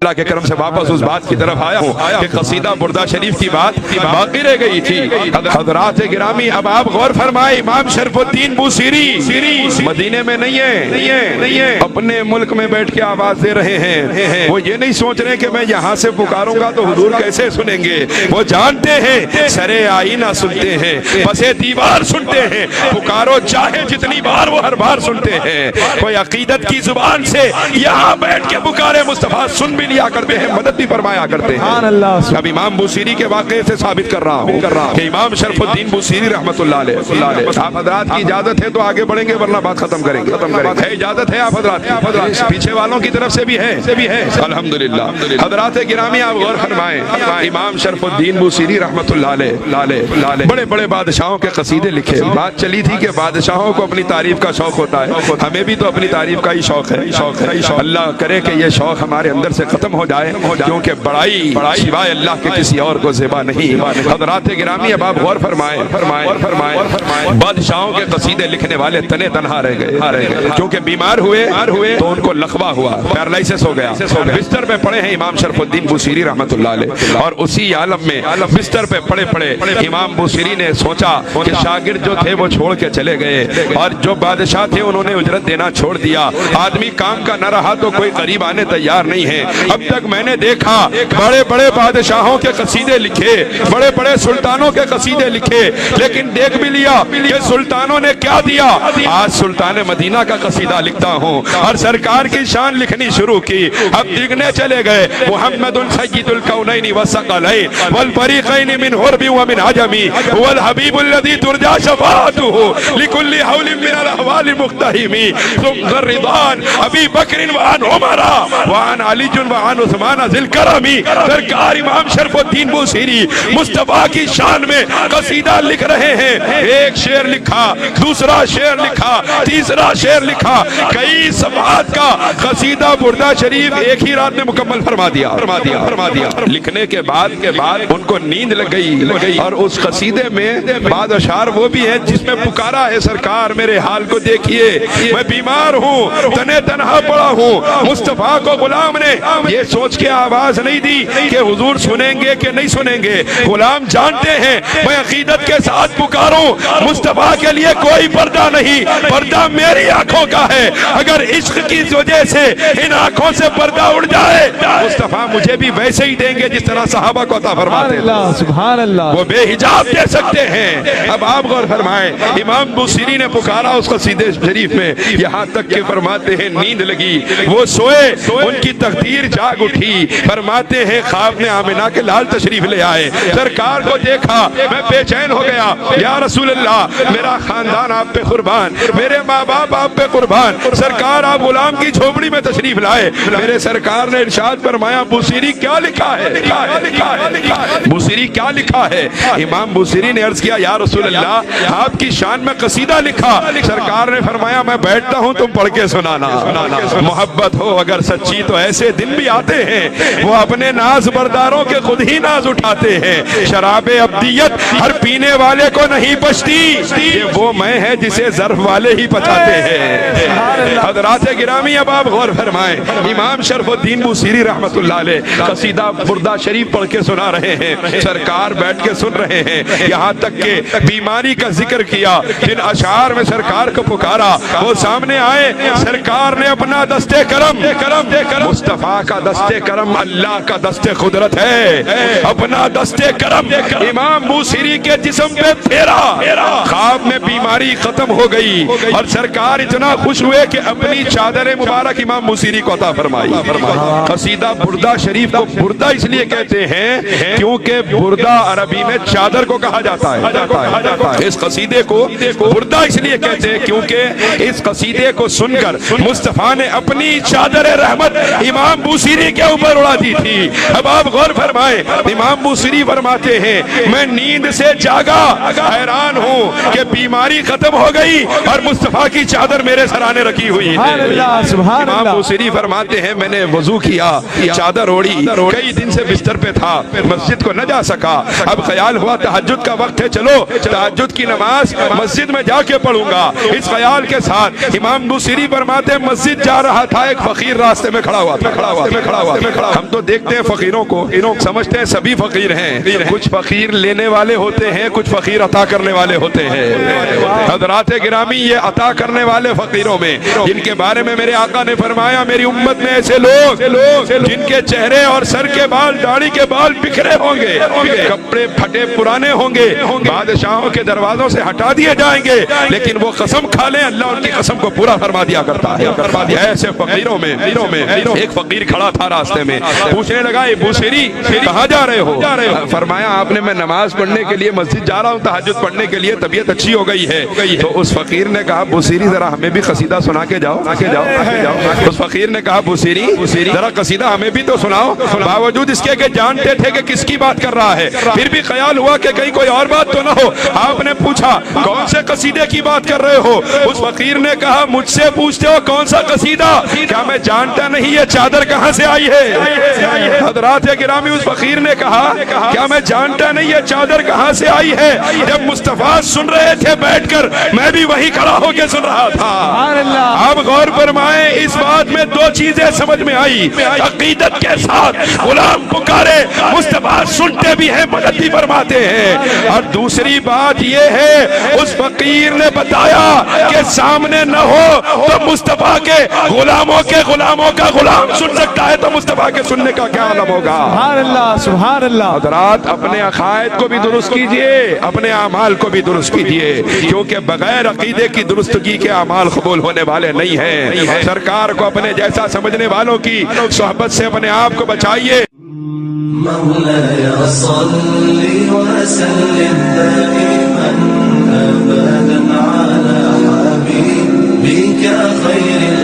اللہ کے کرم سے واپس اس بات کی طرف آیا ہوں کہ قصیدہ بردہ شریف کی بات باقی رہ گئی تھی۔ حضرات گرامی اب آپ غور فرمائے، امام شرف الدین بوصیری مدینے میں نہیں ہے، اپنے ملک میں بیٹھ کے آواز دے رہے ہیں۔ وہ یہ نہیں سوچ رہے کہ میں یہاں سے پکاروں گا تو حضور کیسے سنیں گے، وہ جانتے ہیں سرے آئینہ سنتے ہیں، پسے دیوار سنتے ہیں، پکارو چاہے جتنی بار وہ ہر بار سنتے ہیں۔ کوئی عقیدت کی زبان سے یہاں بیٹھ کے پکارے مصطفیٰ سن بھی لیا کرتے ہیں، مدد بھی فرمایا کرتے ہیں۔ اب امام بوصیری کے واقعے سے ثابت کر رہا ہوں کہ امام شرف الدین بوصیری رحمت اللہ علیہ، آپ حضرات کی اجازت ہے تو آگے بڑھیں گے ورنہ بات ختم کریں گے۔ ہے اجازت ہے آپ حضرات، پیچھے والوں کی طرف سے بھی ہے الحمدللہ۔ حضرات گرامی آپ غور فرمائیں، امام شرف الدین بوصیری رحمت اللہ علیہ بڑے بڑے بادشاہوں کے قصیدے لکھے۔ بات چلی تھی کہ بادشاہوں کو اپنی تعریف کا شوق ہوتا ہے، ہمیں بھی تو اپنی تعریف کا ہی شوق ہے۔ اللہ کرے کہ یہ شوق ہمارے اندر سے ختم ہو جائے، کیونکہ بڑائی سوائے اللہ کے کسی اور کو زیبا نہیں۔ حضرات گرامی اب آپ غور فرمائیں، بادشاہوں کے قصیدے لکھنے والے تنے تنہا رہ گئے، کیونکہ بیمار ہوئے تو ان کو لقوہ ہوا، پیرالائسس ہو گیا، بستر پہ پڑے ہیں امام شرف الدین بوصیری رحمت اللہ علیہ۔ اور اسی عالم میں بستر پہ پڑے امام بوصیری نے سوچا کہ شاگرد جو تھے وہ چھوڑ کے چلے گئے، اور جو بادشاہ تھے انہوں نے اجرت دینا چھوڑ دیا، آدمی کام کا نہ رہا تو کوئی قریب آنے تیار نہیں ہے۔ اب تک میں نے دیکھا بڑے بڑے بادشاہوں کے قصیدے لکھے، بڑے بڑے سلطانوں کے قصیدے لکھے، لیکن دیکھ بھی لیا کہ سلطانوں نے کیا دیا۔ آج سلطان مدینہ کا قصیدہ لکھتا ہوں اور سرکار کی شان لکھنی شروع کی۔ اب دیکھنے چلے گئے محمد سید الکونین والثقلین والفریقین من حرب ومن عجم هو الحبیب الذی ترجى شفاعته لكل حول من الاحوال مقتحم ثم الرضوان ابی بکر وعن عمر وعن علی وعن عثمان ذی الکرم۔ سرکار امام شرف الدین بوصیری مصطفیٰ کی شان میں قصیدہ لکھ رہے ہیں۔ ایک شعر لکھا، دوسرا شعر لکھا، تیسرا شعر لکھا، کئی صفحات کا قصیدہ بردہ شریف ایک ہی رات میں مکمل فرما دیا۔ لکھنے کے بعد ان کو نیند لگ گئی، اور اس قصیدے میں بعض اشعار وہ بھی ہیں جس میں پکارا ہے سرکار میرے حال کو دیکھیے، میں بیمار ہوں، تنے تنہا پڑا ہوں۔ مصطفیٰ کو غلام نے یہ سوچ کے آواز نہیں دی کہ حضور سنیں گے کہ نہیں سنیں گے، غلام جانتے ہیں میں عقیدت کے ساتھ پکاروں، مصطفیٰ کے لیے کوئی پردہ نہیں، پردہ میری آنکھوں کا ہے، اگر عشق کی وجہ سے ان آنکھوں سے پردہ اڑ جائے مصطفیٰ مجھے بھی ویسے ہی دیں گے جس طرح صحابہ کو عطا فرماتے ہیں، سبحان اللہ، وہ بے حجاب دے سکتے ہیں۔ اب آپ غور فرمائیں، امام بوصیری نے پکارا اس قصیدے شریف میں، یہاں تک کہ فرماتے ہیں نیند لگی، وہ سوئے، ان کی تقدیر جاگ اٹھی۔ فرماتے ہیں خواب میں آمنہ کے لال تشریف لے آئے، سرکار کو دیکھا میں بے چین ہو گیا، یا رسول اللہ میرا خاندان آپ پہ قربان، میرے ماں باپ آپ پہ قربان، سرکار آپ غلام کی جھوپڑی میں تشریف لائے۔ میرے سرکار نے ارشاد فرمایا بوصیری کیا لکھا ہے، بوصیری کیا لکھا ہے؟ امام بوصیری نے عرض کیا یا رسول اللہ آپ کی شان میں قصیدہ لکھا۔ سرکار نے فرمایا میں بیٹھتا ہوں تم پڑھ کے سنانا۔ محبت ہو اگر سچی تو ایسے دن بھی آتے ہیں، وہ اپنے ناز برداروں کے خود ہی ناز اٹھاتے ہیں۔ شراب ابدیت ہر پینے والے کو نہیں پچھتی، یہ وہ میں ہے جسے ظرف والے ہی پچاتے ہیں۔ حضرات گرامی اب آپ غور فرمائیں، امام شرف الدین بوصیری رحمت اللہ علیہ قصیدہ بردہ شریف پڑھ کے سنا رہے ہیں، سرکار بیٹھ کے سن رہے ہیں، یہاں تک کہ بیماری کا ذکر کیا، جن اشعار میں سرکار کو پکارا وہ سامنے آئے۔ سرکار نے اپنا دستے کرم، مصطفیٰ کا دستے کرم اللہ کا دستے قدرت ہے، اپنا دستے کرم امام بوصیری کے جسم پہ پھیرا، خواب میں بیماری ختم ہو گئی، اور سرکار اتنا خوش ہوئے کہ اپنی چادر مبارک امام بوصیری کو عطا فرمائی۔ قصیدہ بردہ شریف کو بردہ اس لیے کہتے ہیں کیونکہ بردہ عربی میں چادر کو کہا جاتا ہے۔ اس قصیدے کو بردہ اس لیے کہتے ہیں کیونکہ اس قصیدے کو سن کر مصطفیٰ نے اپنی چادر رحمت امام بوصیری کے اوپر اڑا دی تھی۔ اب آپ غور فرمائیں، امام بوصیری فرماتے ہیں میں نیند سے جاگا، حیران ہوں کہ بیماری ختم ہو گئی اور مصطفیٰ کی چادر میرے سرانے رکھی ہوئی ہے۔ امام بوصیری فرماتے ہیں میں نے وضو کیا، چادر اوڑی، کئی دن سے بستر پہ تھا، مسجد کو نہ جا سکا، اب خیال ہوا تہجد کا وقت ہے، چلو تہجد کی نماز مسجد میں جا کے پڑھوں گا۔ اس خیال کے ساتھ امام بوصیری فرماتے ہیں مسجد جا رہا تھا، ایک فقیر راستے میں کھڑا ہوا تھا، راستے میں کھڑا ہوا. ہم تو دیکھتے ہیں فقیروں کو, سمجھتے ہیں سبھی فقیر ہیں. کچھ فقیر لینے والے ہوتے ہیں, کچھ فقیر عطا کرنے والے ہوتے ہیں. حضرات گرامی, یہ عطا کرنے والے فقیروں میں جن کے بارے میں میرے آقا نے فرمایا میری امت میں ایسے لوگ جن کے چہرے اور سر کے بال, داڑھی کے بال بکھرے ہوں گے, کپڑے پھٹے پرانے ہوں گے, بادشاہوں کے دروازوں سے ہٹا دیے جائیں گے, لیکن وہ قسم کھا لیں اللہ ان کی قسم کو پورا فرما دیا کرتا ہے. ایسے فقیروں میں ایک فقیر کھڑا تھا راستے میں, پوچھنے لگا ابو سیری کہاں جا رہے ہو؟ فرمایا آپ نے میں نماز پڑھنے کے لیے مسجد جا رہا ہوں, تہجد پڑھنے کے لیے, طبیعت اچھی ہو گئی ہے. تو اس فقیر نے کہا بوسیری ذرا ہمیں بھی قصیدہ سنا کے جاؤ. اس فقیر نے کہا بوسیری ذرا قصیدہ ہمیں بھی تو سناؤ. باوجود اس کے کہ جانتے تھے کہ کس کی بات کر رہا ہے, پھر بھی خیال ہوا کہ کہیں کوئی اور بات تو نہ ہو. آپ نے پوچھا کون سے قصیدے کی بات کر رہے ہو؟ اس فقیر نے کہا مجھ سے پوچھتے ہو کون سا قصیدہ, کیا میں جانتا نہیں یہ چادر کہاں سے آئی ہے؟ حضرات گرامی, اس فقیر نے کہا کیا میں جانتا نہیں یہ چادر کہاں سے آئی ہے؟ جب مصطفیٰ سن رہے تھے بیٹھ کر, میں بھی وہی کھڑا ہو کے سن رہا تھا. آپ غور فرمائیں, اس بات میں دو چیزیں سمجھ میں آئی. عقیدت کے ساتھ غلام پکارے, مصطفیٰ سنتے بھی ہیں, مدد بھی فرماتے ہیں. اور دوسری بات یہ ہے اس فقیر نے بتایا کہ سامنے نہ ہو تو مصطفیٰ کے غلاموں کا غلام سن سکتا ہے, تو مصطفیٰ کے سننے کا کیا عالم ہوگا. سبحان اللہ, سبحان اللہ. حضرات اپنے عقائد کو بھی درست کیجئے, اپنے اعمال کو بھی درست کیجئے, کیونکہ بغیر عقیدے کی درستگی کے اعمال قبول ہونے والے نہیں ہیں. سرکار کو اپنے جیسا سمجھنے والوں کی صحبت سے اپنے آپ کو بچائیے. مولاي صل وسلم دائما أبدا على حبيبك خير